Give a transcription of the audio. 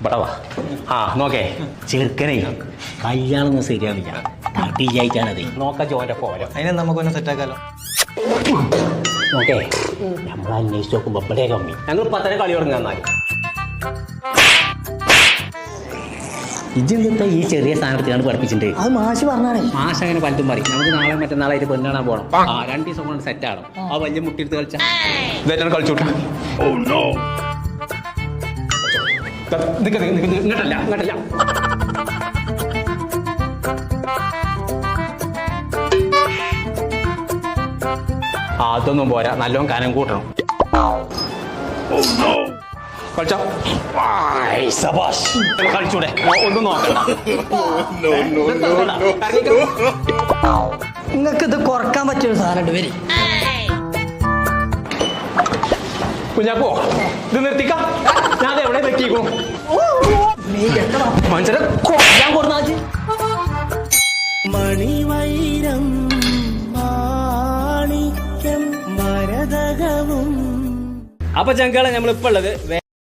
ഇവിടെ വാ. ആ നോക്കേ ചെറുക്കനെ കല്യാണം ഒന്നും ശരിയാവില്ല. തട്ടി ജയിച്ചാണത്. നോക്കാം ജോന്റെ പോരോ. അതിനെ നമുക്കൊന്ന് സെറ്റാക്കാലോ. നോക്കേ നമ്മൾ അന്വേഷിച്ച് നോക്കുമ്പോ ഇവിടെ കമ്മി. ഞങ്ങൾ 10 കളി തുടങ്ങാന്നാല് ഇജെന്താ ഈ ചെറിയ സ്ഥാനത്താണ് പഠിപ്പിച്ചിട്ടുണ്ട്. അത് മാഷ് പറഞ്ഞാണ്. മാഷ് അങ്ങനെ പലതും പറയും. നമുക്ക് നാളെ മറ്റന്നാളായിട്ട് പെണ്ണാണാൻ പോകണം. 2 ദിവസം കൊണ്ട് സെറ്റാണ്. ആ വലിയ മുട്ടിയെടുത്ത് കളിച്ചാൽ കളിച്ചോട്ടെ. ഇങ്ങോട്ടല്ല ഇങ്ങോട്ടല്ല. അതൊന്നും പോരാ, നല്ലോണം കനം കൂട്ടണം. കളിച്ചോ. കളിച്ചൂടെ? ഒന്നും നോക്കണ്ട. നിങ്ങൾക്ക് ഇത് കുറക്കാൻ പറ്റിയൊരു സാധനം വരി. കുഞ്ഞാപ്പോ ഇത് നിർത്തിക്കാം. ഞാൻ എവിടെ തെറ്റിക്കും. മനുഷ്യരെ കൊല്ലാൻ കൊടുത്താൽ മണിവൈരം മാണിക്യം മരതകവും. അപ്പൊ ചങ്കളെ നമ്മളിപ്പോ ഉള്ളത്